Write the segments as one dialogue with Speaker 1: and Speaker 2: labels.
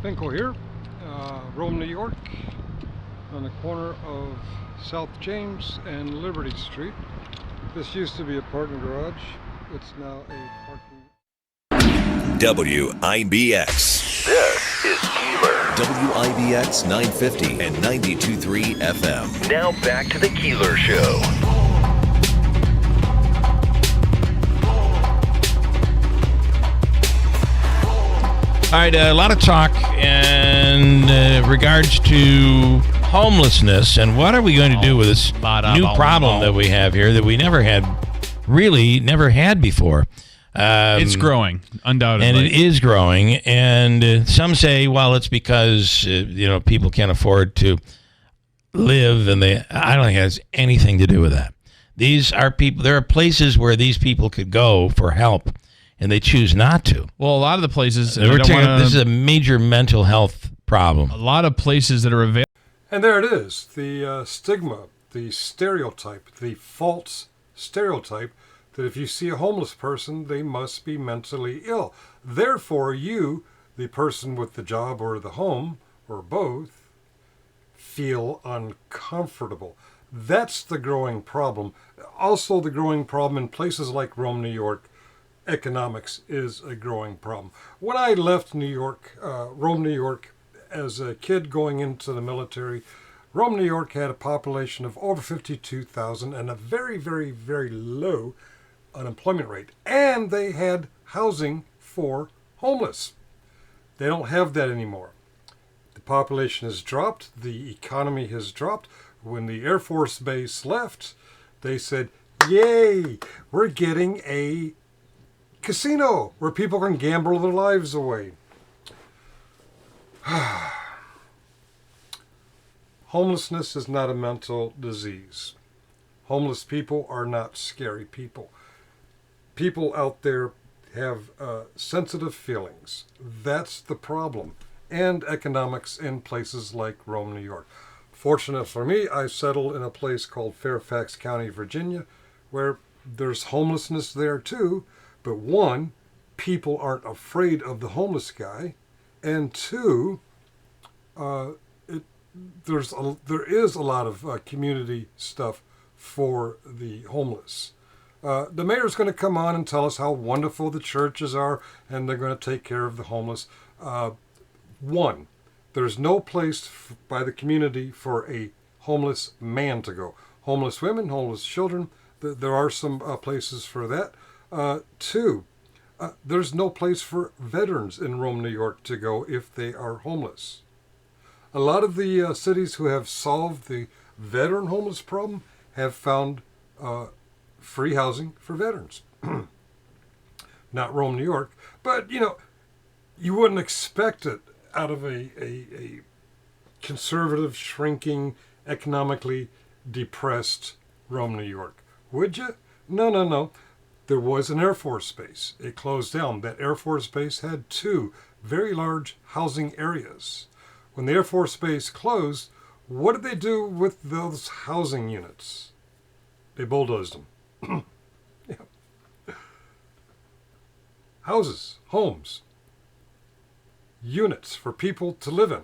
Speaker 1: Finkel here, Rome, New York, on the corner of South James and Liberty Street. This used to be a parking garage. It's now a parking...
Speaker 2: WIBX.
Speaker 3: This is Keeler.
Speaker 2: WIBX 950 and 92.3 FM.
Speaker 3: Now back to the Keeler Show.
Speaker 4: All right, a lot of talk in regards to homelessness and what are we going to do with this new problem that we have here that we never had before.
Speaker 5: It's growing, undoubtedly.
Speaker 4: And it is growing. And some say, well, it's because, people can't afford to live. And I don't think it has anything to do with that. These are people, there are places where these people could go for help, and they choose not to.
Speaker 5: Well, a lot of the places...
Speaker 4: This is a major mental health problem.
Speaker 5: A lot of places that are available...
Speaker 1: And there it is, the stigma, the stereotype, the false stereotype that if you see a homeless person, they must be mentally ill. Therefore, you, the person with the job or the home, or both, feel uncomfortable. That's the growing problem. Also, the growing problem in places like Rome, New York, economics is a growing problem. When I left New York, Rome, New York, as a kid going into the military, Rome, New York had a population of over 52,000 and a very, very, very low unemployment rate. And they had housing for homeless. They don't have that anymore. The population has dropped. The economy has dropped. When the Air Force Base left, they said, yay, we're getting a casino where people can gamble their lives away. Homelessness is not a mental disease. Homeless people are not scary people. People out there have sensitive feelings. That's the problem. And economics in places like Rome, New York. Fortunate for me, I settled in a place called Fairfax County, Virginia, where there's homelessness there too. But one, people aren't afraid of the homeless guy, and two, there is a lot of community stuff for the homeless. The mayor's going to come on and tell us how wonderful the churches are, and they're going to take care of the homeless. One, there's no place by the community for a homeless man to go. Homeless women, homeless children, there are some places for that. Two, there's no place for veterans in Rome, New York to go if they are homeless. A lot of the cities who have solved the veteran homeless problem have found free housing for veterans. Not Rome, New York, but you wouldn't expect it out of a conservative, shrinking, economically depressed Rome, New York. Would you? No. There was an Air Force base. It closed down. That Air Force base had two very large housing areas. When the Air Force base closed, what did they do with those housing units? They bulldozed them. Yeah. Houses, homes, units for people to live in.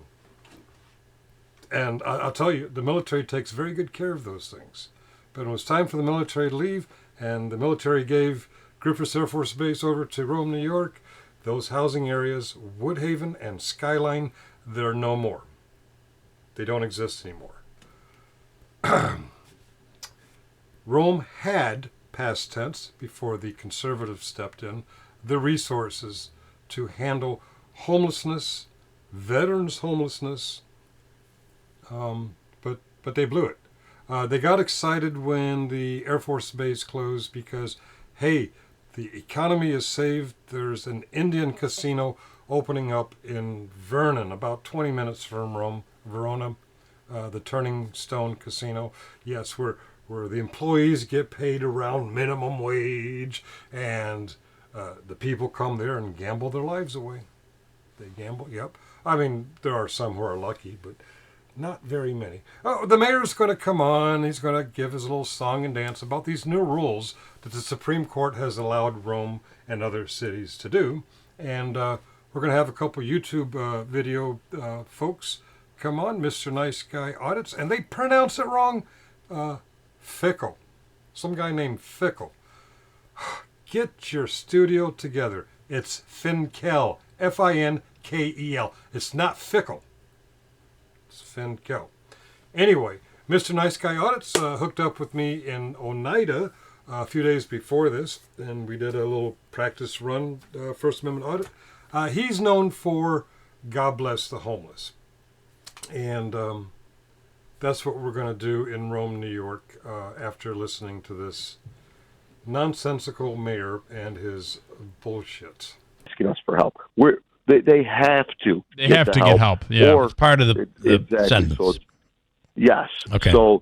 Speaker 1: And I'll tell you, the military takes very good care of those things. But when it was time for the military to leave, and the military gave Griffiths Air Force Base over to Rome, New York, those housing areas, Woodhaven and Skyline, they're no more. They don't exist anymore. Rome had, past tense, before the conservatives stepped in, the resources to handle homelessness, veterans homelessness, but they blew it. They got excited when the Air Force Base closed because, hey, the economy is saved. There's an Indian casino opening up in Vernon, about 20 minutes from Verona, the Turning Stone Casino. Yes, where the employees get paid around minimum wage, and the people come there and gamble their lives away. They gamble, yep. I mean, there are some who are lucky, but not very many. Oh, the mayor's going to come on. He's going to give his little song and dance about these new rules that the Supreme Court has allowed Rome and other cities to do. And We're going to have a couple YouTube video folks come on, Mr. Nice Guy Audits, and they pronounce it wrong. Fickle. Some guy named Fickle. Get your studio together. It's Finkel. Finkel. It's not Fickle. It's Finkel. Anyway, Mr. Nice Guy Audits hooked up with me in Oneida a few days before this, and we did a little practice run, First Amendment audit. He's known for God Bless the Homeless. And that's what we're going to do in Rome, New York, after listening to this nonsensical mayor and his bullshit.
Speaker 6: Asking us for help. They have to.
Speaker 5: They have to get help. Yeah,
Speaker 6: or,
Speaker 4: it's part of the
Speaker 6: exactly.
Speaker 4: sentence.
Speaker 6: So yes.
Speaker 4: Okay.
Speaker 6: So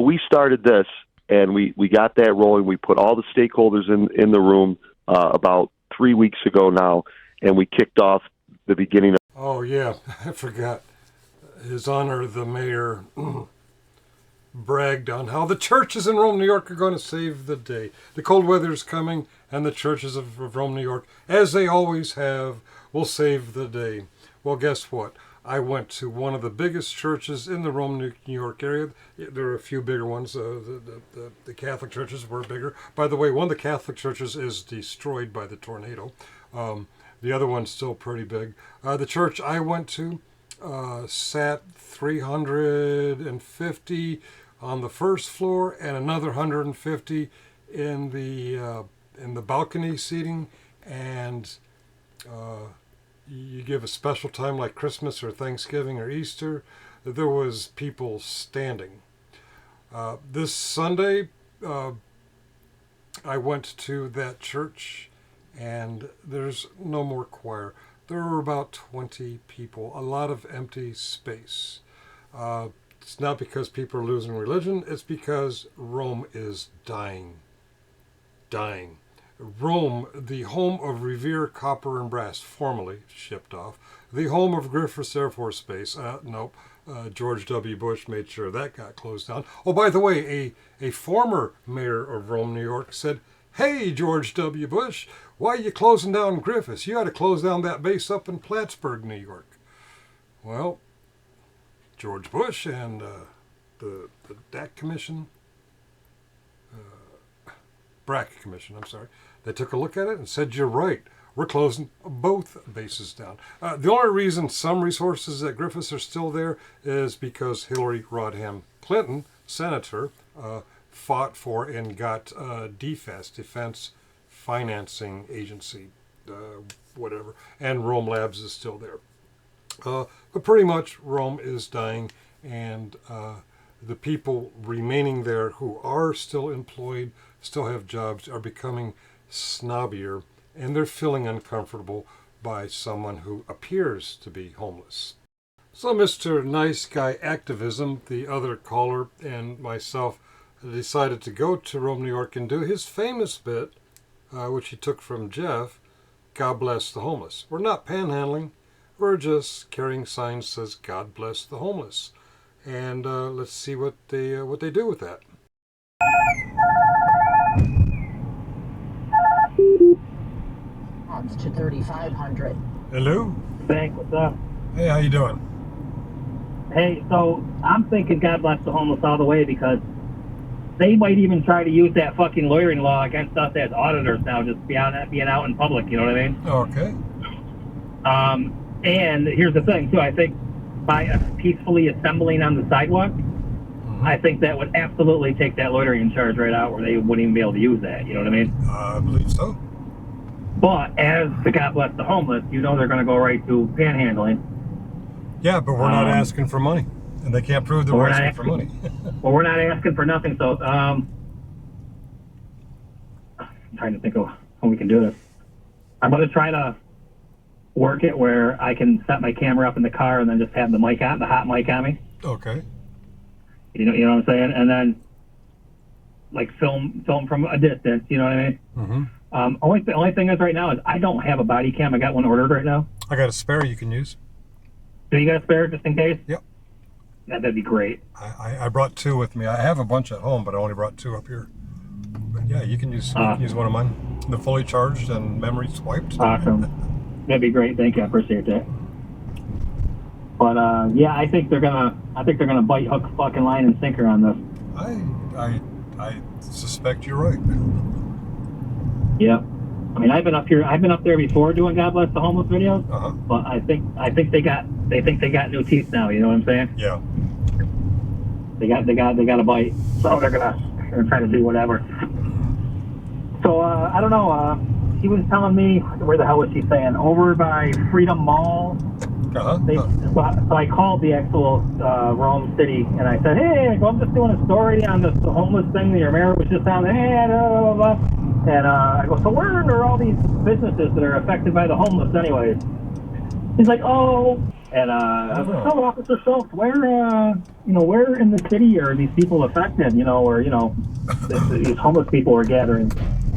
Speaker 6: we started this, and we got that rolling. We put all the stakeholders in the room about 3 weeks ago now, and we kicked off the beginning of.
Speaker 1: Oh yeah, I forgot. His Honor the Mayor bragged on how the churches in Rome, New York are going to save the day. The cold weather is coming, and the churches of Rome, New York, as they always have, will save the day. Well, guess what? I went to one of the biggest churches in the Rome, New York area. There are a few bigger ones. The Catholic churches were bigger. By the way, one of the Catholic churches is destroyed by the tornado. The other one's still pretty big. The church I went to sat 350 on the first floor and another 150 in the balcony seating, and you give a special time like Christmas or Thanksgiving or Easter, there was people standing. This Sunday, I went to that church, and there's no more choir. There were about 20 people, a lot of empty space. It's not because people are losing religion, it's because Rome is dying. Dying. Rome, the home of Revere Copper and Brass, formerly shipped off. The home of Griffiths Air Force Base. George W. Bush made sure that got closed down. Oh, by the way, a former mayor of Rome, New York said, "Hey, George W. Bush, why are you closing down Griffiths? You ought to close down that base up in Plattsburgh, New York." Well, George Bush and the DAC Commission, BRAC Commission, I'm sorry, they took a look at it and said, "You're right. We're closing both bases down." The only reason some resources at Griffiths are still there is because Hillary Rodham Clinton, senator, fought for and got DFAS, Defense Financing Agency, whatever, and Rome Labs is still there. But pretty much Rome is dying, and the people remaining there who are still employed, still have jobs, are becoming snobbier, and they're feeling uncomfortable by someone who appears to be homeless. So Mr. Nice Guy Activism, the other caller, and myself decided to go to Rome, New York and do his famous bit, which he took from Jeff, "God Bless the Homeless." We're not panhandling, we're just carrying signs that says "God Bless the Homeless." And let's see what they do with that.
Speaker 7: To 3,500.
Speaker 1: Hello?
Speaker 8: Thanks, what's up?
Speaker 1: Hey, how you doing?
Speaker 8: Hey, so I'm thinking God bless the homeless all the way, because they might even try to use that fucking lawyering law against us as auditors now, just being out in public, you know what I mean?
Speaker 1: Okay.
Speaker 8: And here's the thing, too. I think by us peacefully assembling on the sidewalk, I think that would absolutely take that loitering charge right out, where they wouldn't even be able to use that, you know what I mean?
Speaker 1: I believe so.
Speaker 8: But as the God bless the homeless, you know they're going to go right to panhandling.
Speaker 1: Yeah, but we're not asking for money, and they can't prove that we're asking for money.
Speaker 8: Well, we're not asking for nothing, so I'm trying to think of how we can do this. I'm going to try to work it where I can set my camera up in the car and then just have the mic on, the hot mic on me.
Speaker 1: Okay.
Speaker 8: You know what I'm saying? And then like film from a distance, you know what I mean?
Speaker 1: Mm-hmm.
Speaker 8: The only thing is right now is I don't have a body cam. I got one ordered right now.
Speaker 1: I got a spare you can use.
Speaker 8: Do you got a spare just in case?
Speaker 1: Yep.
Speaker 8: That'd be great.
Speaker 1: I brought two with me. I have a bunch at home, but I only brought two up here. But yeah, you can use one of mine. They're fully charged and memory swiped.
Speaker 8: Awesome. That'd be great. Thank you. I appreciate that. But yeah, I think they're gonna bite hook, fucking line, and sinker on this.
Speaker 1: I suspect you're right.
Speaker 8: Yeah. I mean, I've been up there before doing God Bless the Homeless videos, but I think they got new teeth now. You know what I'm saying?
Speaker 1: Yeah.
Speaker 8: They got a bite, so they're gonna try to do whatever. So I don't know. She was telling me, where the hell was she saying? Over by Freedom Mall. So I called the actual Rome City, and I said, hey, I'm just doing a story on the homeless thing that your mayor was just on. Hey, blah, blah, blah. And I go, so where are all these businesses that are affected by the homeless anyways? He's like, oh. And I was like, oh, Officer Schultz, where in the city are these people affected, where, these homeless people are gathering?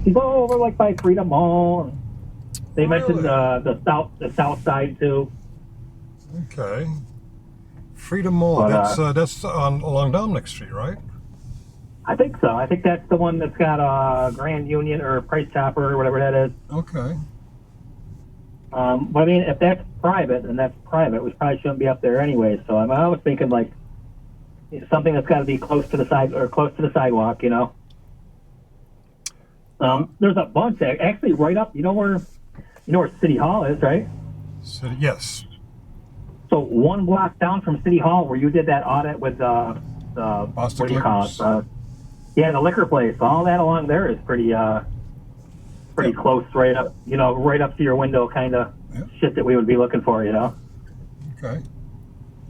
Speaker 8: He's over like by Freedom Mall. They mentioned the south side too.
Speaker 1: Okay. Freedom Mall. That's along Dominic Street, right?
Speaker 8: I think so. I think that's the one that's got Grand Union or Price Chopper or whatever that is.
Speaker 1: Okay.
Speaker 8: But I mean, if that's private, then that's private. We probably shouldn't be up there anyway. So I was thinking like something that's got to be close to the sidewalk. There's a bunch actually right up. You know where City Hall is, right?
Speaker 1: City, yes.
Speaker 8: So 1 block down from City Hall, where you did that audit with the
Speaker 1: Boston
Speaker 8: what do you call it? The liquor place. All that along there is pretty close, right up to your window, kind of shit that we would be looking for,
Speaker 1: Okay.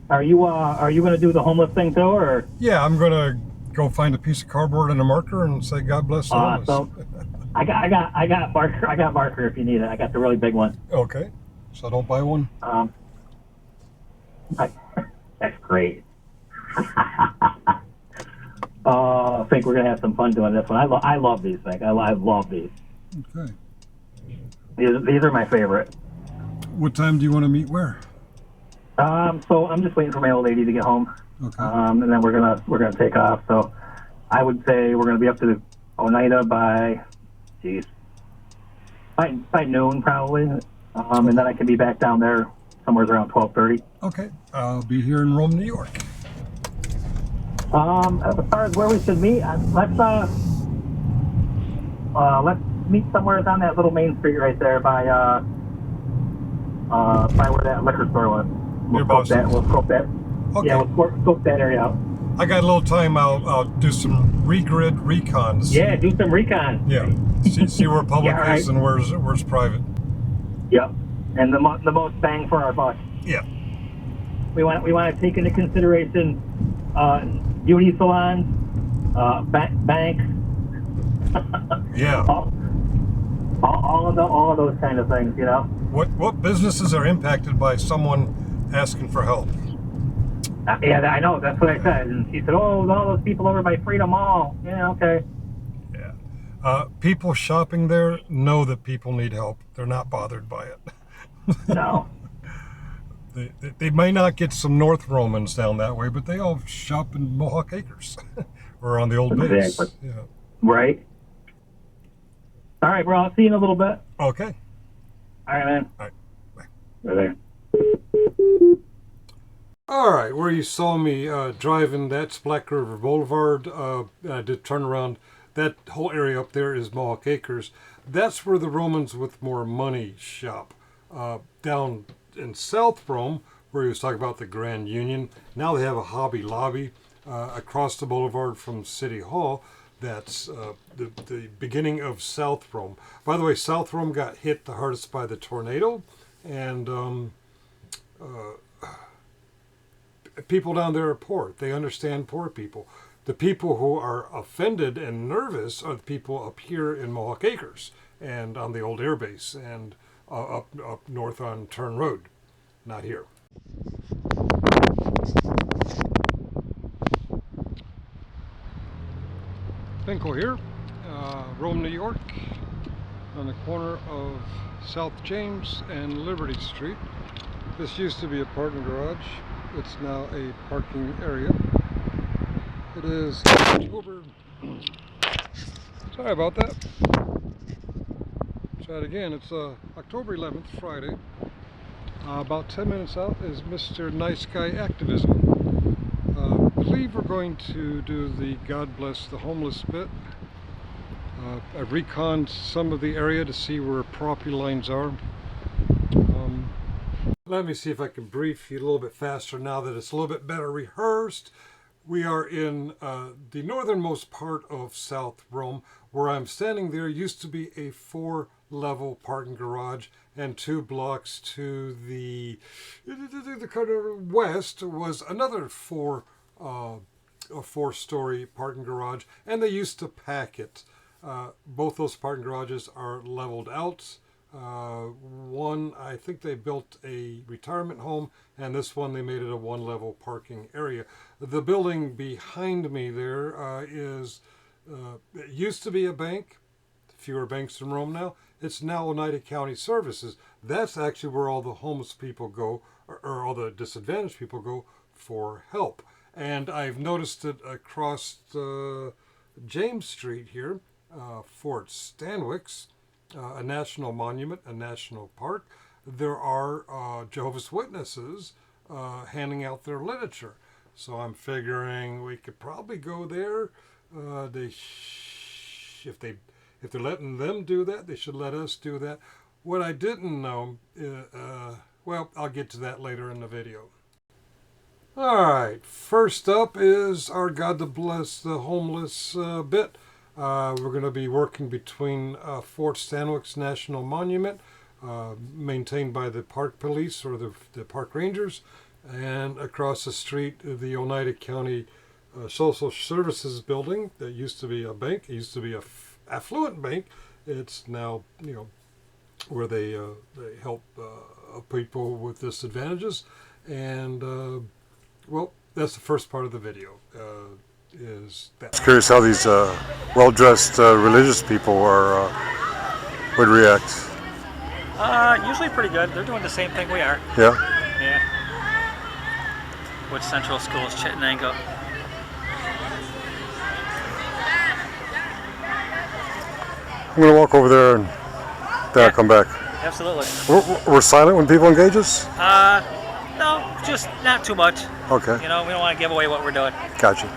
Speaker 8: Are you going to do the homeless thing too, or?
Speaker 1: Yeah, I'm gonna go find a piece of cardboard and a marker and say God bless the homeless.
Speaker 8: So I got marker if you need it. I got the really big one.
Speaker 1: Okay. So don't buy one.
Speaker 8: That's great. I think we're gonna have some fun doing this one. I love these things. I love these.
Speaker 1: Okay.
Speaker 8: These are my favorite.
Speaker 1: What time do you want to meet where?
Speaker 8: So I'm just waiting for my old lady to get home.
Speaker 1: Okay.
Speaker 8: And then we're gonna take off. So I would say we're gonna be up to Oneida by noon probably. And then I can be back down there somewhere around 12:30.
Speaker 1: Okay. I'll be here in Rome, New York.
Speaker 8: As far as where we should meet, let's meet somewhere on that little main street right there by where that liquor store was. We'll scope that.
Speaker 1: Okay.
Speaker 8: Yeah, we'll scope that area out.
Speaker 1: I got a little time. I'll do some regrid recons.
Speaker 8: Yeah, do some recon.
Speaker 1: Yeah. See where public
Speaker 8: Yeah,
Speaker 1: is and where's private.
Speaker 8: Yep. And the most bang for our buck.
Speaker 1: Yeah.
Speaker 8: We want to take into consideration beauty salons, banks.
Speaker 1: Yeah.
Speaker 8: all of those kind of things,
Speaker 1: What businesses are impacted by someone asking for help?
Speaker 8: Yeah, I know. That's what I said. And she said, "Oh, all those people over by Freedom Mall." Yeah, okay.
Speaker 1: Yeah. People shopping there know that people need help. They're not bothered by it.
Speaker 8: No.
Speaker 1: They may not get some North Romans down that way, but they all shop in Mohawk Acres or on the old base.
Speaker 8: Exactly.
Speaker 1: Yeah.
Speaker 8: Right. All right, bro. I'll see you in a little bit.
Speaker 1: Okay.
Speaker 8: All right, man.
Speaker 1: All right. Bye.
Speaker 8: Right there.
Speaker 1: All right, where you saw me driving, that's Black River Boulevard. I did turn around. That whole area up there is Mohawk Acres. That's where the Romans with more money shop. Down in South Rome, where he was talking about the Grand Union, now they have a Hobby Lobby across the boulevard from City Hall. That's the beginning of South Rome. By the way, South Rome got hit the hardest by the tornado, and people down there are poor. They understand poor people. The people who are offended and nervous are the people up here in Mohawk Acres and on the old air base and up north on Turn Road. Not here. Finkel here, Rome, New York, on the corner of South James and Liberty Street. This used to be a parking garage. It's now a parking area. It is October. Sorry about that. It's But again, it's October 11th, Friday. About 10 minutes out is Mr. Nice Guy Activism. I believe we're going to do the God Bless the Homeless bit. I've reconned some of the area to see where property lines are. Let me see if I can brief you a little bit faster now that it's a little bit better rehearsed. We are in the northernmost part of South Rome. Where I'm standing there used to be a 4-level parking garage, and 2 blocks to the kind of west was another 4-story parking garage, and they used to pack it. Both those parking garages are leveled out. One, I think they built a retirement home, and this one they made it a 1-level parking area. The building behind me there it used to be a bank. Fewer banks in Rome now. It's now Oneida County Services. That's actually where all the homeless people go, or all the disadvantaged people go for help. And I've noticed it across James Street here, Fort Stanwix, a national monument, a national park. There are Jehovah's Witnesses handing out their literature. So I'm figuring we could probably go there. If they're letting them do that, they should let us do that. What I didn't know, well, I'll get to that later in the video. All right, first up is our God to Bless the Homeless bit. We're going to be working between Fort Stanwix National Monument, maintained by the Park Police or the Park Rangers, and across the street, the Oneida County Social Services building that used to be a bank. It used to be a affluent bank. It's now, where they help people with disadvantages. And well, that's the first part of the video. Is that? I'm curious how these well-dressed religious people would react.
Speaker 7: Usually pretty good. They're doing the same thing we are.
Speaker 1: Yeah.
Speaker 7: Yeah. Which Central Schools, Chittenango.
Speaker 1: I'm going to walk over there and then I'll come back.
Speaker 7: Absolutely.
Speaker 1: We're silent when people engage us?
Speaker 7: No, just not too much.
Speaker 1: Okay.
Speaker 7: We don't want to give away what we're doing.
Speaker 1: Gotcha.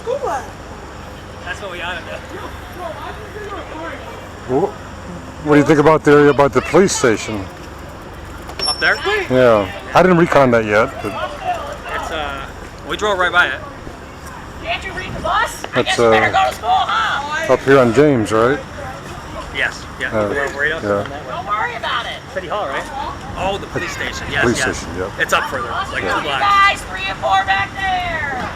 Speaker 9: school at?
Speaker 7: That's what we ought to do.
Speaker 1: What do you think about the area about the police station?
Speaker 7: Up there?
Speaker 1: Yeah, I didn't recon that yet, but
Speaker 7: It's we drove right by it.
Speaker 9: Can't you read the bus? I
Speaker 1: That's,
Speaker 9: guess you better go to school, huh?
Speaker 1: up here on James, right?
Speaker 7: Yes. Yeah.
Speaker 1: Yeah.
Speaker 7: Right up
Speaker 1: Yeah.
Speaker 7: on that way.
Speaker 9: Don't worry about it.
Speaker 7: City Hall, right? Oh, the police station. Yes,
Speaker 1: Police
Speaker 7: yes.
Speaker 1: station, yep.
Speaker 7: It's up further, like 2
Speaker 9: You
Speaker 7: blocks.
Speaker 9: guys, 3 and 4 back there.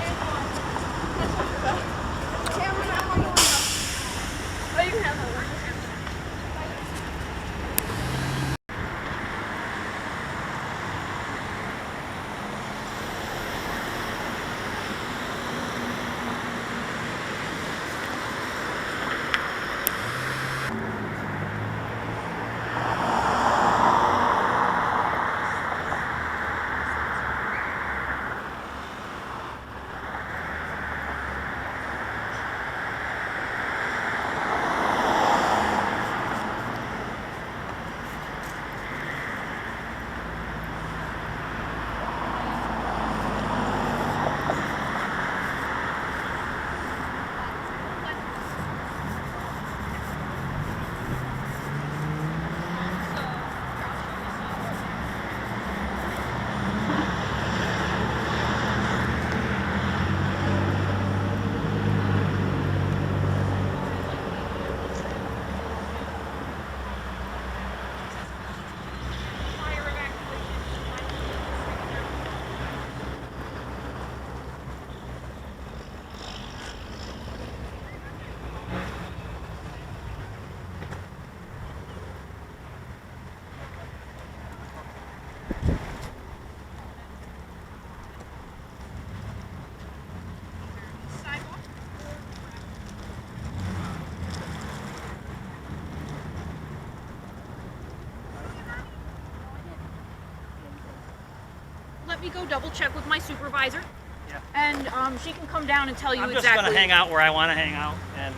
Speaker 10: Let me go double check with my supervisor.
Speaker 7: Yeah.
Speaker 10: And she can come down and tell you
Speaker 7: I'm just
Speaker 10: exactly.
Speaker 7: going to hang out where I want to hang out, and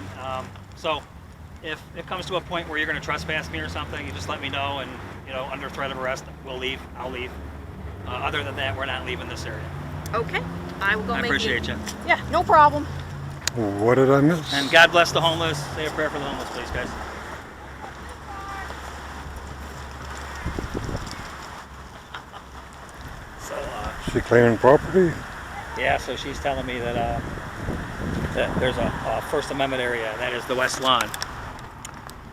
Speaker 7: so if it comes to a point where you're going to trespass me or something, you just let me know, and under threat of arrest, we'll leave. I'll leave. Other than that, we're not leaving this area.
Speaker 10: Okay. I will go
Speaker 7: I
Speaker 10: make
Speaker 7: appreciate you.
Speaker 10: Yeah, no problem.
Speaker 1: What did I miss?
Speaker 7: And God bless the homeless. Say a prayer for the homeless, please, guys. So,
Speaker 1: She claiming property?
Speaker 7: yeah, so she's telling me that there's a First Amendment area, and that is the West Lawn,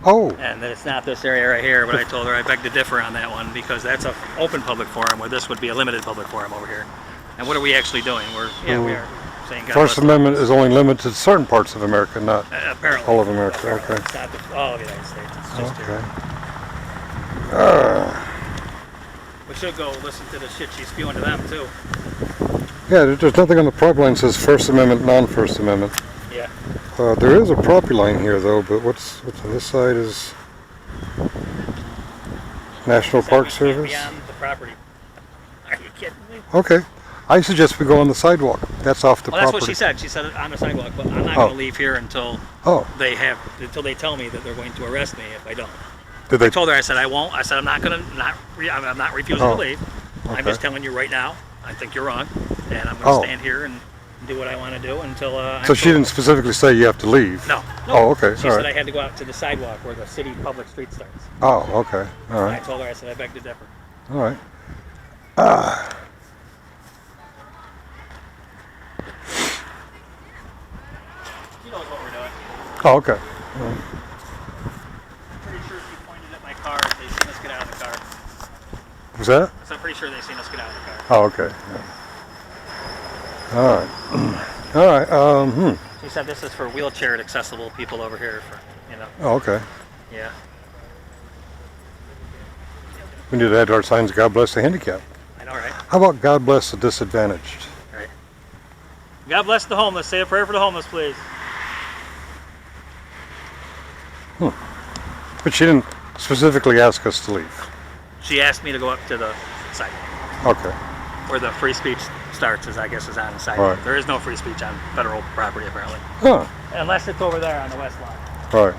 Speaker 1: Oh,
Speaker 7: and that it's not this area right here, but I told her I beg to differ on that one, because that's an open public forum, where this would be a limited public forum over here. And what are we actually doing? We are saying God
Speaker 1: First
Speaker 7: bless the
Speaker 1: Amendment
Speaker 7: homeless.
Speaker 1: is only limited to certain parts of America, not
Speaker 7: Apparently.
Speaker 1: all of America. Okay.
Speaker 7: It's not all of the United States, it's just
Speaker 1: Okay.
Speaker 7: here. We should go listen to the shit she's spewing to them, too.
Speaker 1: Yeah, there's nothing on the property line that says First Amendment, non-First Amendment.
Speaker 7: Yeah.
Speaker 1: There is a property line here, though, but what's on this side is National
Speaker 7: Said
Speaker 1: Park
Speaker 7: we can't
Speaker 1: Service.
Speaker 7: be on the property. Are you kidding me?
Speaker 1: Okay. I suggest we go on the sidewalk. That's off the
Speaker 7: Well, that's
Speaker 1: property.
Speaker 7: what she said. She said it on the sidewalk, but I'm not
Speaker 1: Oh.
Speaker 7: going to leave here until
Speaker 1: Oh,
Speaker 7: until they tell me that they're going to arrest me if I don't.
Speaker 1: did they?
Speaker 7: I told her, I said I won't. I said I'm not going to I'm not refusing
Speaker 1: Oh,
Speaker 7: to leave. I'm
Speaker 1: okay.
Speaker 7: just telling you right now. I think you're wrong, and I'm going to
Speaker 1: Oh.
Speaker 7: stand here and do what I want to do until. I'm
Speaker 1: So she
Speaker 7: told.
Speaker 1: didn't specifically say you have to leave?
Speaker 7: No.
Speaker 1: Oh, okay.
Speaker 7: She
Speaker 1: All
Speaker 7: said
Speaker 1: right.
Speaker 7: I had to go out to the sidewalk where the city public street starts.
Speaker 1: Oh, okay. All
Speaker 7: I
Speaker 1: right.
Speaker 7: told her, I said I beg to differ.
Speaker 1: All right.
Speaker 7: She knows what we're doing.
Speaker 1: Oh, okay.
Speaker 7: Pretty sure she pointed at my car. They seen us get out of the car.
Speaker 1: Was that?
Speaker 7: So I'm pretty sure they seen us get out of the car.
Speaker 1: Oh, okay. Yeah. All right. All right.
Speaker 7: She said this is for wheelchair accessible people over here.
Speaker 1: Oh, okay.
Speaker 7: Yeah.
Speaker 1: We need to add to our signs, God bless the handicapped.
Speaker 7: I know, right?
Speaker 1: How about God bless the disadvantaged?
Speaker 7: Right. God bless the homeless. Say a prayer for the homeless, please.
Speaker 1: But she didn't specifically ask us to leave.
Speaker 7: She asked me to go up to the sidewalk
Speaker 1: Okay.
Speaker 7: where the free speech starts, is on the sidewalk.
Speaker 1: Right.
Speaker 7: There is no free speech on federal property, apparently.
Speaker 1: Huh.
Speaker 7: Unless it's over there on the west lawn.
Speaker 1: Right.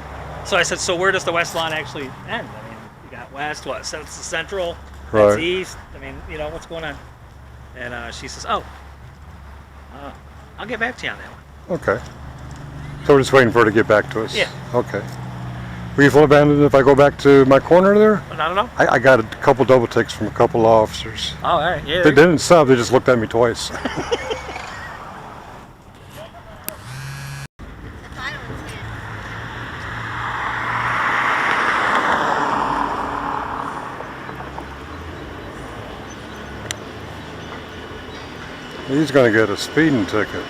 Speaker 7: So I said, so where does the west lawn actually end? I mean, you got west, what? So it's the central, that's
Speaker 1: Right.
Speaker 7: east. I mean, what's going on? And she says, I'll get back to you on that one.
Speaker 1: Okay. So we're just waiting for her to get back to us?
Speaker 7: Yeah.
Speaker 1: Okay. Will you feel abandoned if I go back to my corner there?
Speaker 7: I don't know.
Speaker 1: I got a couple double takes from a couple law officers.
Speaker 7: Oh, all right. Yeah.
Speaker 1: They didn't stop, they just looked at me twice. He's going to get a speeding ticket.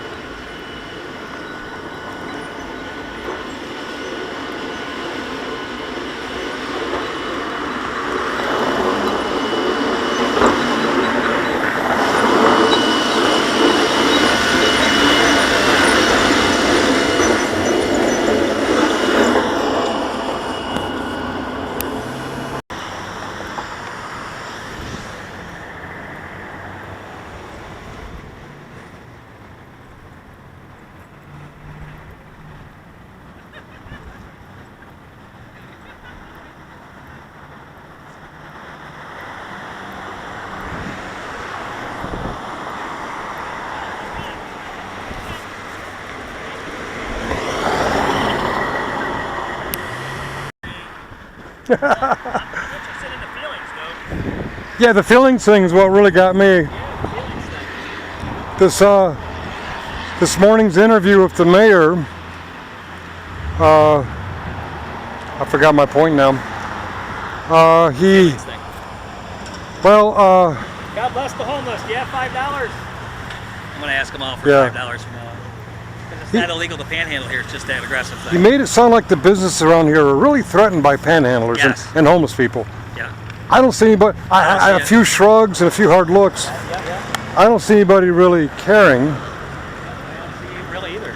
Speaker 1: Yeah, the feelings thing is what really got me. This morning's interview with the mayor, I forgot my point now.
Speaker 7: God bless the homeless. Do you have $5? I'm gonna ask them all for
Speaker 1: Yeah.
Speaker 7: $5 from now on. 'Cause it's not illegal to panhandle here. It's just that aggressive
Speaker 1: he
Speaker 7: thing.
Speaker 1: made it sound like the businesses around here are really threatened by panhandlers
Speaker 7: Yes.
Speaker 1: and homeless people.
Speaker 7: Yeah.
Speaker 1: I don't see anybody, I
Speaker 7: see
Speaker 1: a
Speaker 7: it.
Speaker 1: few shrugs and a few hard looks.
Speaker 7: Yeah.
Speaker 1: I don't see anybody really caring.
Speaker 7: I don't see really either.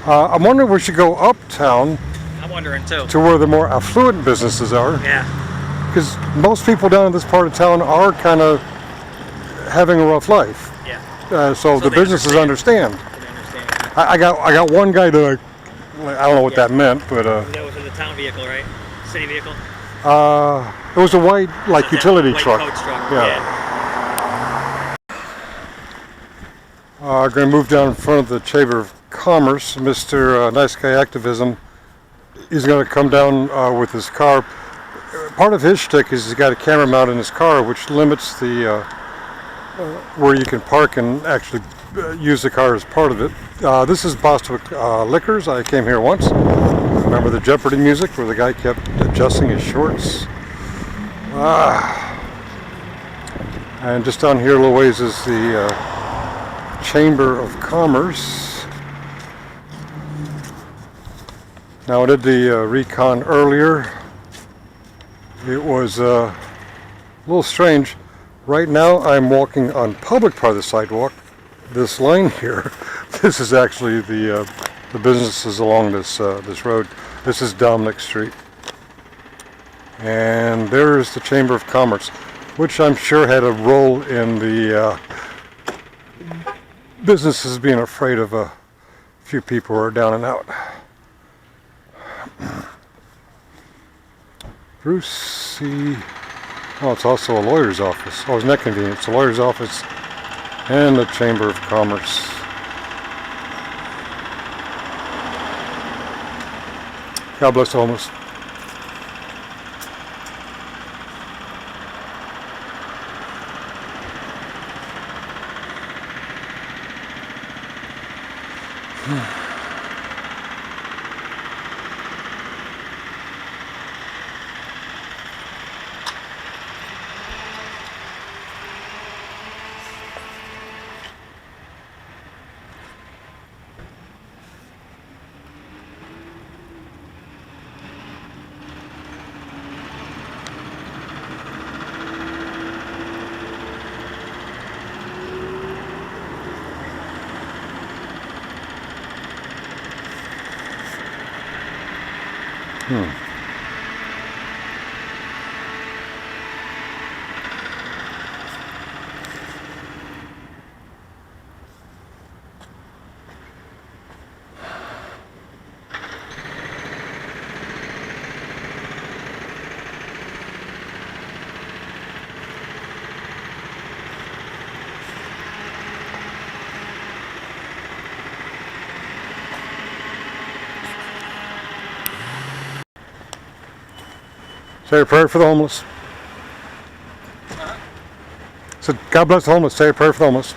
Speaker 1: I'm wondering if we should go uptown
Speaker 7: I'm wondering too.
Speaker 1: to where the more affluent businesses are.
Speaker 7: Yeah.
Speaker 1: Because most people down in this part of town are kind of having a rough life.
Speaker 7: Yeah.
Speaker 1: So the
Speaker 7: they
Speaker 1: businesses understand.
Speaker 7: They understand.
Speaker 1: I got one guy that I don't know what that meant, but
Speaker 7: That was in the town vehicle, right? City vehicle.
Speaker 1: it was a white utility
Speaker 7: white
Speaker 1: truck.
Speaker 7: coach truck.
Speaker 1: Yeah. Going to move down in front of the Chamber of Commerce. Mr. Nice Guy Activism. He's going to come down with his car. Part of his shtick is he's got a camera mount in his car, which limits the where you can park and actually use the car as part of it. This is Bostwick Liquors. I came here once. Remember the Jeopardy music where the guy kept adjusting his shorts? And just down here a little ways is the Chamber of Commerce. Now I did the recon earlier. It was a little strange. Right now I'm walking on public part of the sidewalk. This lane here, this is actually the businesses along this this road. This is Dominic Street. And there's the Chamber of Commerce, which I'm sure had a role in the businesses being afraid of a few people who are down and out. Bruce C. Oh, it's also a lawyer's office. Oh, isn't that convenient? It's a lawyer's office and the Chamber of Commerce. God bless the homeless. Say a prayer for the homeless. So God bless the homeless. Say a prayer for the homeless.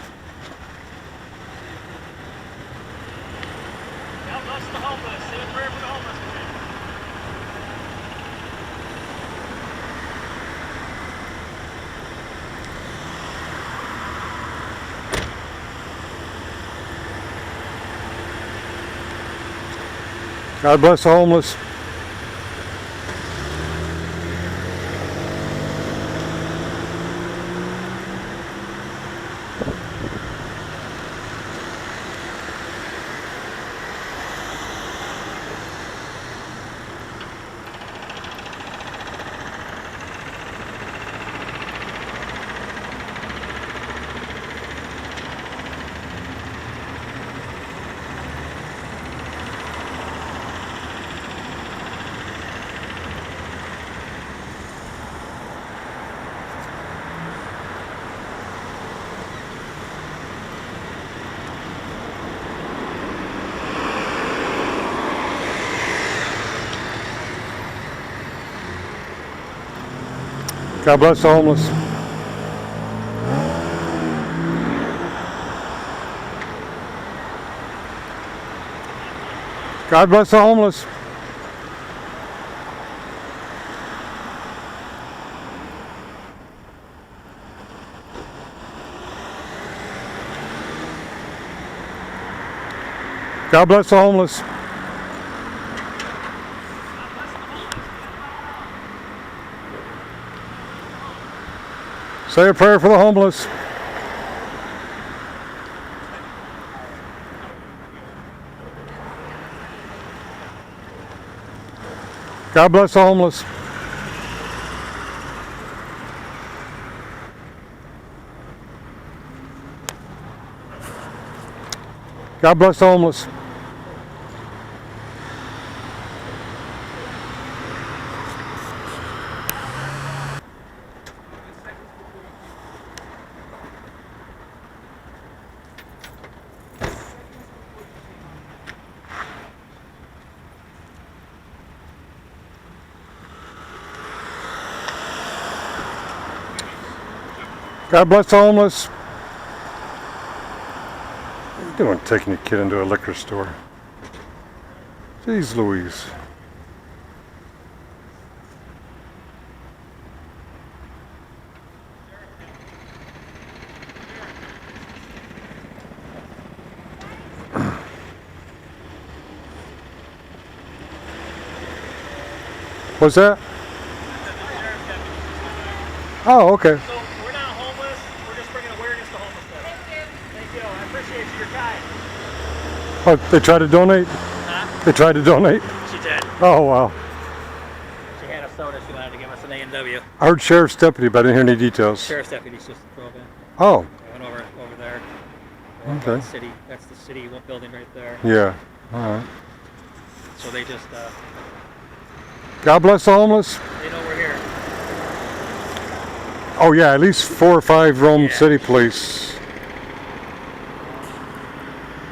Speaker 7: God bless the homeless. Say a prayer for the homeless.
Speaker 1: God bless the homeless. God bless the homeless. God bless the homeless. God bless the homeless. Say a prayer for the homeless. God bless the homeless. God bless the homeless. God bless the homeless. What are you doing taking your kid into a liquor store? Jeez Louise. What's that? Oh, okay.
Speaker 7: So we're not homeless. We're just bringing awareness to homelessness. Thank you. I appreciate you. You're kind.
Speaker 1: Oh, they tried to donate?
Speaker 7: Huh?
Speaker 1: They tried to donate?
Speaker 7: She did.
Speaker 1: Oh, wow.
Speaker 7: She had a soda. She wanted to give us an A&W.
Speaker 1: I heard sheriff's deputy, but I didn't hear any details.
Speaker 7: Sheriff's deputies just drove in.
Speaker 1: Oh,
Speaker 7: I went over there.
Speaker 1: okay.
Speaker 7: The city. That's the city building right there.
Speaker 1: Yeah. All right.
Speaker 7: So they just
Speaker 1: God bless the homeless.
Speaker 7: they know we're here.
Speaker 1: Oh, yeah, at least 4 or 5 Rome
Speaker 7: Yeah.
Speaker 1: City police.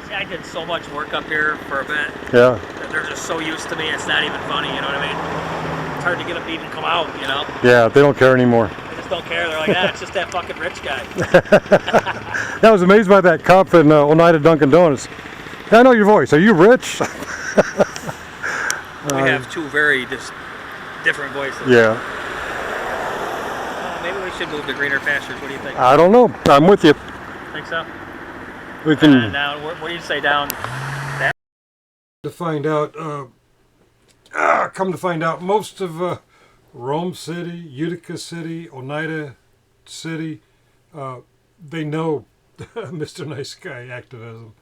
Speaker 7: See, I did so much work up here for a bit.
Speaker 1: Yeah.
Speaker 7: That they're just so used to me. It's not even funny. You know what I mean? It's hard to get them to even come out. You know?
Speaker 1: Yeah, they don't care anymore.
Speaker 7: They just don't care. They're like, it's just that fucking rich guy.
Speaker 1: I was amazed by that cop in Oneida Dunkin' Donuts. I know your voice. Are you rich?
Speaker 7: We have two very different voices.
Speaker 1: Yeah.
Speaker 7: Maybe we should move to greener pastures. What do you think?
Speaker 1: I don't know. I'm with you.
Speaker 7: Think so?
Speaker 1: We can.
Speaker 7: Down. What do you say down?
Speaker 1: To find out, come to find out, most of Rome City, Utica City, Oneida City, they know Mr. Nice Guy activism.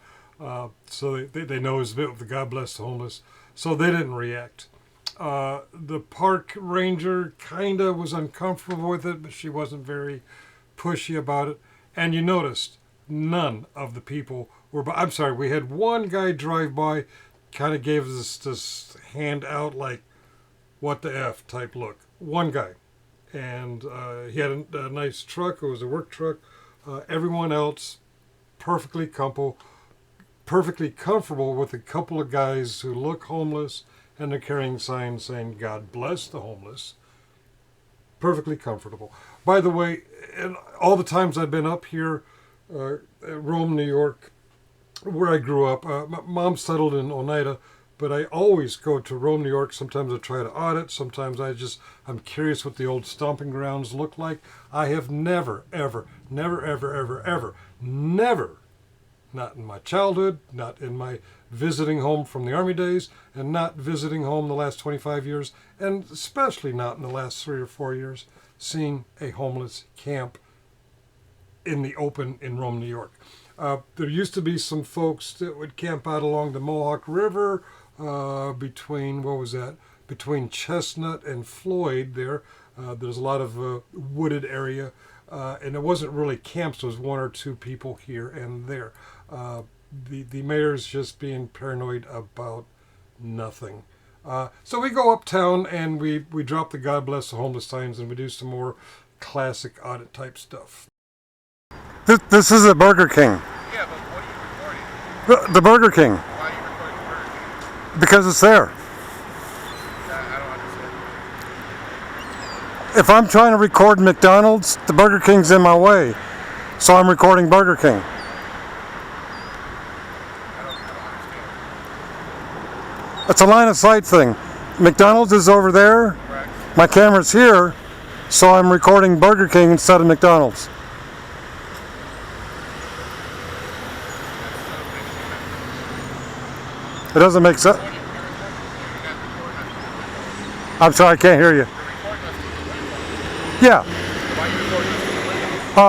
Speaker 1: So they know his bit with the God Bless the Homeless. So they didn't react. The park ranger kind of was uncomfortable with it, but she wasn't very pushy about it. And you noticed none of the people were. I'm sorry, we had one guy drive by, kind of gave us this hand out like, what the F type look. One guy. And he had a nice truck. It was a work truck. Everyone else, perfectly comfortable with a couple of guys who look homeless and they're carrying signs saying, God bless the homeless. perfectly comfortable. By the way, and all the times I've been up here, at Rome, New York, where I grew up, my mom settled in Oneida, but I always go to Rome, New York. Sometimes I try to audit. Sometimes I'm curious what the old stomping grounds look like. I have never, not in my childhood, not in my visiting home from the Army days, and not visiting home the last 25 years, and especially not in the last 3 or 4 years, seeing a homeless camp in the open in Rome, New York. There used to be some folks that would camp out along the Mohawk River, between Chestnut and Floyd there. There's a lot of wooded area, and it wasn't really camps. It was 1 or 2 people here and there. The mayor's just being paranoid about nothing. So we go uptown and we drop the God Bless the Homeless signs, and we do some more classic audit type stuff.
Speaker 11: This is a Burger King.
Speaker 12: Yeah, but what are you recording?
Speaker 11: The Burger King.
Speaker 12: Why are you recording the Burger King?
Speaker 11: Because it's there.
Speaker 12: I don't understand.
Speaker 11: If I'm trying to record McDonald's, the Burger King's in my way. So I'm recording Burger King.
Speaker 12: I don't understand.
Speaker 11: It's a line of sight thing. McDonald's is over there.
Speaker 12: Correct.
Speaker 11: My camera's here. So I'm recording Burger King instead of McDonald's. It doesn't make sense. I'm sorry, I can't hear you. Yeah.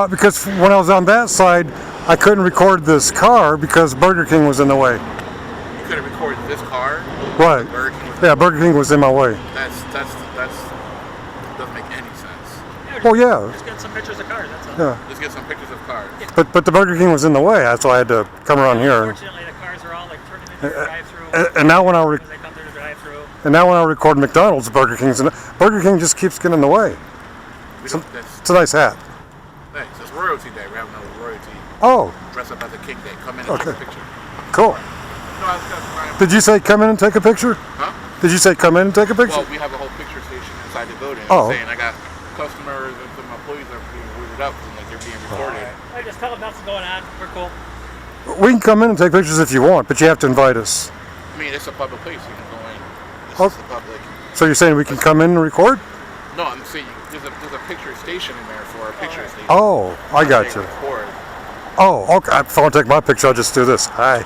Speaker 11: Because when I was on that side, I couldn't record this car because Burger King was in the way.
Speaker 12: You could have recorded this car.
Speaker 11: Right.
Speaker 12: Burger King was
Speaker 11: Burger King was in my way.
Speaker 12: That's doesn't make any sense.
Speaker 11: Oh yeah.
Speaker 7: Just get some pictures of cars, that's all.
Speaker 11: Yeah.
Speaker 12: Let's get some pictures of cars.
Speaker 11: But the Burger King was in the way. That's why I had to come around here.
Speaker 7: Unfortunately, the cars are all like turning into a drive-through.
Speaker 11: And now when I
Speaker 7: They come through the drive-through.
Speaker 11: record McDonald's, Burger King just keeps getting in the way. It's a nice hat.
Speaker 12: Thanks. It's royalty day. We're having a royalty.
Speaker 11: Oh.
Speaker 12: Dress up as a king day. Come in and take a picture.
Speaker 11: Cool.
Speaker 12: No, I was just
Speaker 11: Did you say come in and take a picture?
Speaker 12: Huh?
Speaker 11: Did you say come in and take a picture?
Speaker 12: Well, we have a whole picture station inside the building.
Speaker 11: Oh.
Speaker 12: I'm saying I got customers and some employees are being weirded out and like they're being recorded.
Speaker 7: I just tell them nothing's going on. We're cool.
Speaker 11: We can come in and take pictures if you want, but you have to invite us.
Speaker 12: I mean, it's a public place. You can go in.
Speaker 11: Oh.
Speaker 12: It's a public.
Speaker 11: So you're saying we can come in and record?
Speaker 12: No, I'm saying there's a picture station in there for a picture station.
Speaker 11: Oh, I got you.
Speaker 12: Record.
Speaker 11: Oh, okay. If I want to take my picture, I'll just do this. Hi.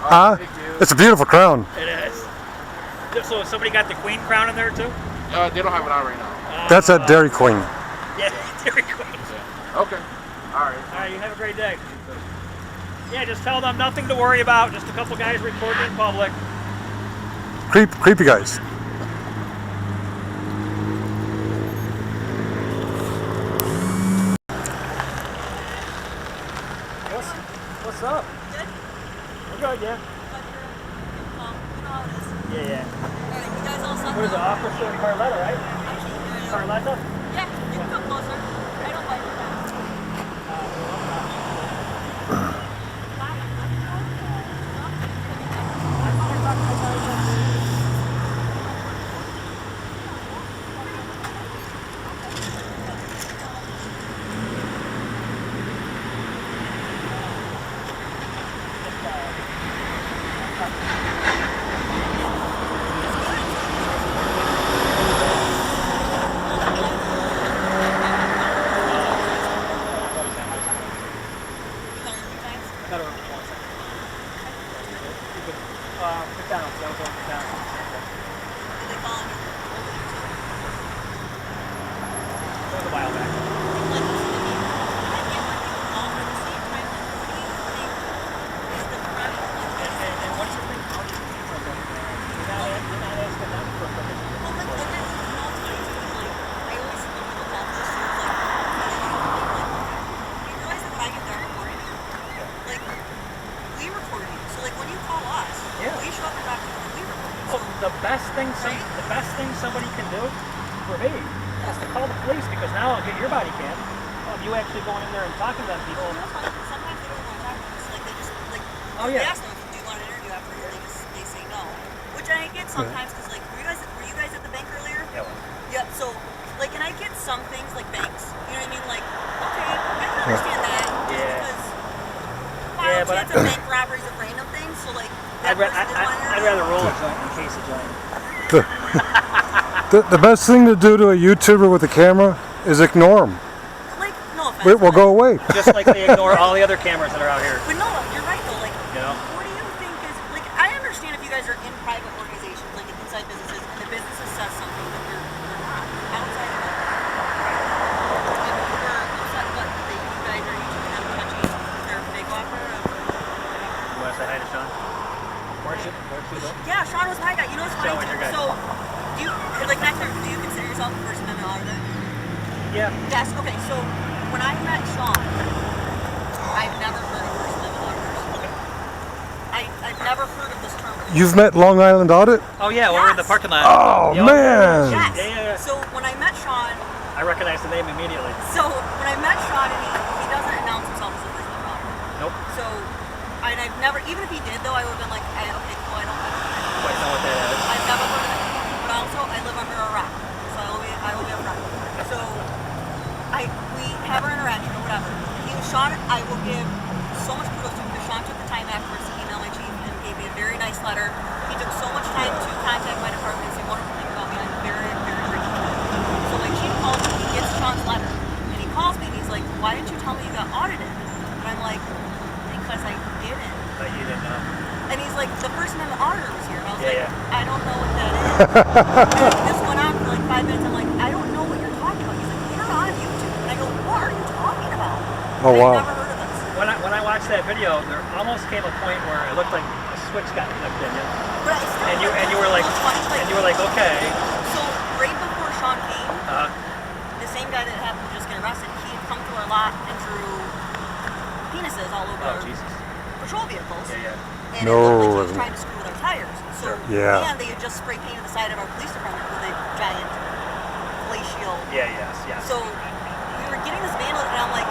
Speaker 11: Huh? It's a beautiful crown.
Speaker 7: It is. So somebody got the queen crown in there too?
Speaker 12: They don't have it on right now.
Speaker 11: That's at Dairy Queen.
Speaker 7: Yeah, Dairy Queen.
Speaker 12: Okay. All right.
Speaker 7: All right, you have a great day. Yeah, just tell them nothing to worry about. Just a couple guys recording in public.
Speaker 11: Creepy guys.
Speaker 7: What's up?
Speaker 9: Good?
Speaker 7: We're good, yeah.
Speaker 9: You know how it is.
Speaker 7: Yeah.
Speaker 9: Alright, you guys all set?
Speaker 7: What is it, Officer Carletta, right? Carletta?
Speaker 9: Yeah, you can come closer. I don't bite your back.
Speaker 7: McDonald's, that was on McDonald's.
Speaker 9: Did they call you?
Speaker 7: That was a while back. And what's your thing? How do you keep from them? You're not asking them for permission. The best thing somebody can do for me is to call the police, because now I'll get your body cam of you actually going in there and talking to them people.
Speaker 9: Sometimes they don't want to talk to us. Like they just like.
Speaker 7: Oh, yeah.
Speaker 9: We ask them, do you want an interview after here? They say no, which I get sometimes because like were you guys at the bank earlier?
Speaker 7: Yeah.
Speaker 9: Yep. So like, and I get some things like banks. You know what I mean? Like, okay, I can understand that. Just because violent chance of bank robberies of random things. So like,
Speaker 7: I'd rather roll a joint than case a joint.
Speaker 11: The best thing to do to a YouTuber with a camera is ignore them.
Speaker 9: Like, no offense.
Speaker 11: It will go away.
Speaker 7: Just like they ignore all the other cameras that are out here.
Speaker 9: But no, you're right though. Like,
Speaker 7: You know?
Speaker 9: what do you think is like? I understand if you guys are in private organizations, like inside businesses, and the businesses says something that they're not outside of that. And we're upset, but that you guys are each of them touchy. Is there a big offer?
Speaker 7: You want to say hi to Sean? Where'd you go?
Speaker 9: Yeah, Sean was my guy. You know what's funny
Speaker 7: Sean was your guy.
Speaker 9: too? So, do you like next time? Do you consider yourself a First Amendment auditor?
Speaker 7: Yeah.
Speaker 9: Yes. Okay. So when I met Sean, I've never heard of First Amendment auditors.
Speaker 7: Okay.
Speaker 9: I've never heard of this term.
Speaker 11: You've met Long Island Audit?
Speaker 7: Oh yeah, we're in the parking lot.
Speaker 11: Oh,
Speaker 7: Yeah,
Speaker 11: man.
Speaker 9: Yes.
Speaker 7: Yeah.
Speaker 9: So when I met Sean,
Speaker 7: I recognize the name immediately.
Speaker 9: so when I met Sean, and he doesn't announce himself as a First Amendment auditor.
Speaker 7: Nope.
Speaker 9: So, and I've never, even if he did though, I would have been like, okay, cool, I don't know.
Speaker 7: Quite know what that is.
Speaker 9: I've never heard of it. But also, I live under a rock, so I will be upfront. So, we have our interaction or whatever. Sean, I will give so much kudos to him because Sean took the time afterwards to email my chief and gave me a very nice letter. He took so much time to contact my department and say wonderful things about me. I'm very, very grateful. So my chief calls me, he gets Sean's letter, and he calls me and he's like, "Why didn't you tell me you got audited?" And I'm like, "Because I didn't."
Speaker 7: But you didn't know.
Speaker 9: And he's like, "The First Amendment auditor was here." And I was like,
Speaker 7: Yeah.
Speaker 9: "I don't know what that is." And this went on for like 5 minutes. I'm like, "I don't know what you're talking about." He's like, "You're on YouTube." And I go, "What are you talking about?"
Speaker 11: Oh, wow.
Speaker 9: I've never heard of this.
Speaker 7: When I watched that video, there almost came a point where it looked like a switch got flipped in you.
Speaker 9: But I still
Speaker 7: And you were like, okay.
Speaker 9: So right before Sean came, the same guy that happened to just get arrested, he had come to our lot and drew penises all over our patrol vehicles. And it looked like he was trying to screw with our tires. So
Speaker 11: Yeah.
Speaker 9: and they had just spray painted the side of our police department with a giant glacial.
Speaker 7: Yes.
Speaker 9: So we were getting this vandalism, and I'm like,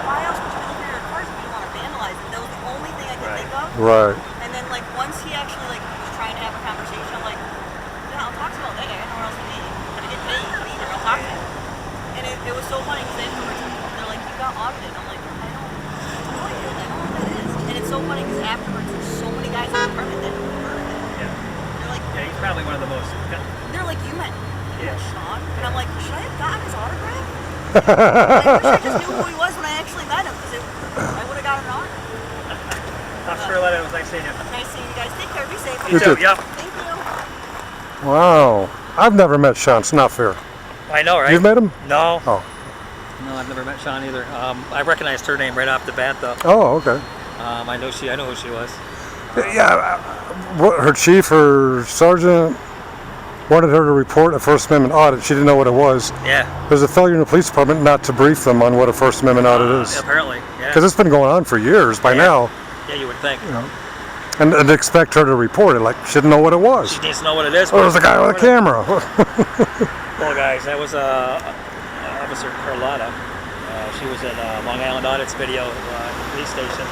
Speaker 9: why else would you look at your cars if you didn't want to vandalize them? That was the only thing I could think of.
Speaker 11: Right.
Speaker 9: And then like once he actually like was trying to have a conversation, I'm like, yeah, I'll talk to you all day. I don't know where else to be. I'm gonna get paid. Be there. I'll talk to you. And it was so funny because they're like, you got audited. I'm like, I don't know what that is. And it's so funny because afterwards there's so many guys in the department that heard of it. They're like,
Speaker 7: Yeah, he's probably one of the most.
Speaker 9: they're like, you met Sean? And I'm like, should I have gotten his autograph? I wish I just knew who he was when I actually met him because I would have gotten an autograph.
Speaker 7: I'm sure that it was nice seeing you.
Speaker 9: Nice seeing you guys. Take care. Be safe.
Speaker 11: You too.
Speaker 7: Yep.
Speaker 9: Thank you.
Speaker 11: Wow. I've never met Sean. It's not fair.
Speaker 7: I know, right?
Speaker 11: You've met him?
Speaker 7: No.
Speaker 11: Oh.
Speaker 7: No, I've never met Sean either. I recognized her name right off the bat, though.
Speaker 11: Oh, okay.
Speaker 7: I know who she was.
Speaker 11: Yeah. Her chief, her sergeant wanted her to report a First Amendment audit. She didn't know what it was.
Speaker 7: Yeah.
Speaker 11: There's a failure in the police department not to brief them on what a First Amendment audit is.
Speaker 7: Apparently, yeah.
Speaker 11: Because it's been going on for years by now.
Speaker 7: Yeah, you would think.
Speaker 11: You know, and expect her to report it like she didn't know what it was.
Speaker 7: She needs to know what it is.
Speaker 11: Oh, there's a guy with a camera.
Speaker 7: Well, guys, that was Officer Carlotta. She was at Long Island Audit's video police station.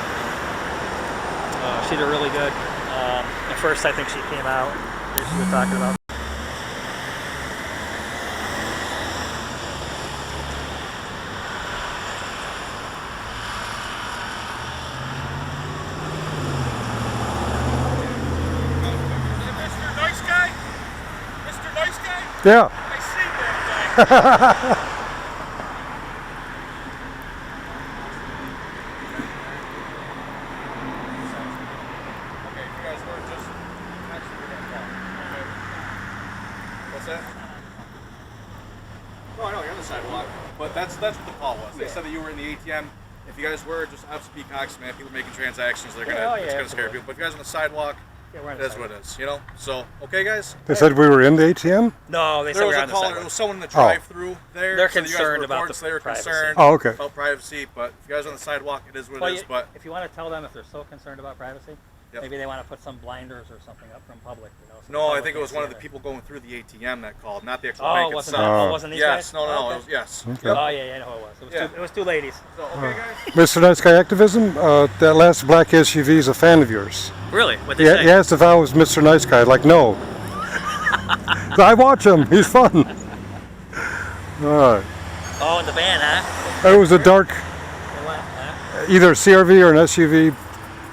Speaker 7: She did really good. At first, I think she came out. She was talking about.
Speaker 11: Yeah.
Speaker 12: I see that guy. What's that? No, I know you're on the sidewalk, but that's what the call was. They said that you were in the ATM. If you guys were, just obviously be cognizant, man. People making transactions, it's gonna scare people. But if you guys are on the sidewalk, that's what it is, you know. So, okay, guys.
Speaker 11: They said we were in the ATM.
Speaker 7: No, they said
Speaker 12: there
Speaker 7: we
Speaker 12: was
Speaker 7: were
Speaker 12: a
Speaker 7: on the
Speaker 12: caller.
Speaker 7: sidewalk.
Speaker 12: There was someone in the drive-through there.
Speaker 7: They're
Speaker 12: so you guys
Speaker 7: concerned
Speaker 12: were
Speaker 7: about
Speaker 12: reports,
Speaker 7: the
Speaker 12: they were
Speaker 7: privacy.
Speaker 12: concerned
Speaker 11: Oh, okay.
Speaker 12: about privacy. But if you guys are on the sidewalk, it is what it is. But
Speaker 7: if you want to tell them if they're so concerned about privacy, maybe they want to put some blinders or something up from public. You know, so
Speaker 12: no, I think it was one of the people going through the ATM that called, not the actual bank
Speaker 7: wasn't
Speaker 12: itself.
Speaker 7: wasn't these
Speaker 12: yes,
Speaker 7: guys?
Speaker 12: no,
Speaker 7: Okay.
Speaker 12: it was, yes.
Speaker 11: Okay.
Speaker 7: Oh yeah, I know who it was. It was two ladies.
Speaker 12: So, okay, guys.
Speaker 11: Mr. Nice Guy Activism, that last black SUV is a fan of yours.
Speaker 7: Really? What they
Speaker 11: Yeah,
Speaker 7: say?
Speaker 11: he asked if I was Mr. Nice Guy. Like, no. I watch him. He's fun. All right.
Speaker 7: Oh, in the van, huh?
Speaker 11: It was a dark,
Speaker 7: What, huh?
Speaker 11: either a CRV or an SUV.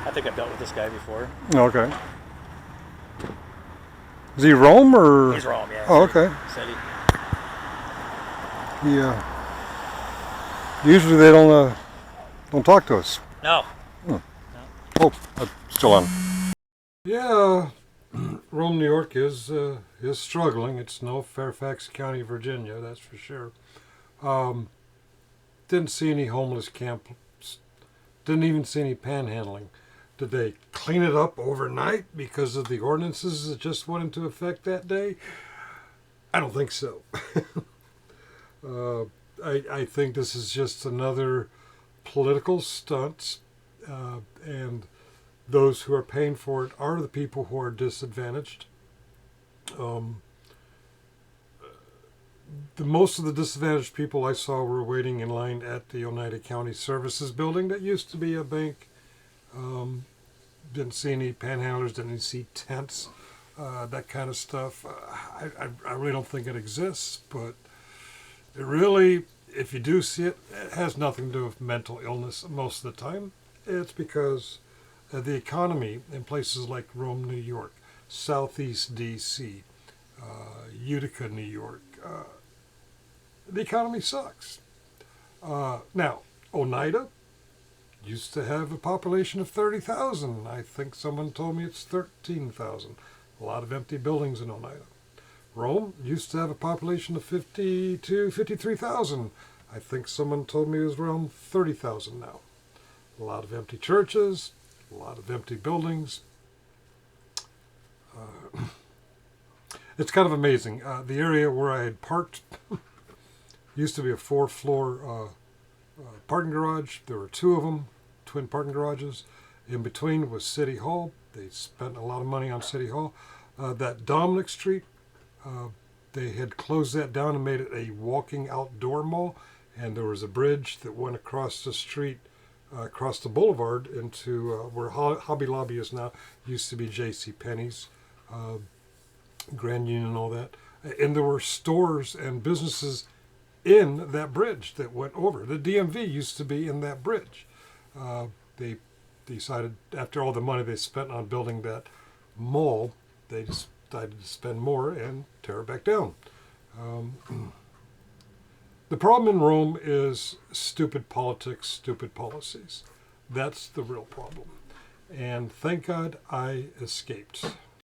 Speaker 7: I think I've dealt with this guy before.
Speaker 11: Okay. Is he Rome or?
Speaker 7: He's Rome, yeah.
Speaker 11: Oh, okay.
Speaker 7: City.
Speaker 11: Yeah. Usually they don't talk to us.
Speaker 7: No.
Speaker 11: Oh, I'm still on.
Speaker 1: Yeah, Rome, New York is struggling. It's no Fairfax County, Virginia, that's for sure. Didn't see any homeless camps. Didn't even see any panhandling. Did they clean it up overnight because of the ordinances that just went into effect that day? I don't think so. I think this is just another political stunt, and those who are paying for it are the people who are disadvantaged. Most of the disadvantaged people I saw were waiting in line at the Oneida County Services building that used to be a bank. Didn't see any panhandlers, didn't see tents, that kind of stuff. I really don't think it exists, but it really, if you do see it, it has nothing to do with mental illness most of the time. It's because the economy in places like Rome, New York, Southeast D.C., Utica, New York, the economy sucks. Now, Oneida used to have a population of 30,000. I think someone told me it's 13,000. A lot of empty buildings in Oneida. Rome used to have a population of 53,000. I think someone told me it was around 30,000 now. A lot of empty churches, a lot of empty buildings. It's kind of amazing. The area where I had parked used to be a 4-floor parking garage. There were 2 of them, twin parking garages. In between was City Hall. They spent a lot of money on City Hall. That Dominic Street, they had closed that down and made it a walking outdoor mall. And there was a bridge that went across the street, across the boulevard into where Hobby Lobby is now. Used to be J.C. Penney's, Grand Union and all that. And there were stores and businesses in that bridge that went over. The DMV used to be in that bridge. They decided, after all the money they spent on building that mall, they decided to spend more and tear it back down. The problem in Rome is stupid politics, stupid policies. That's the real problem. And thank God I escaped.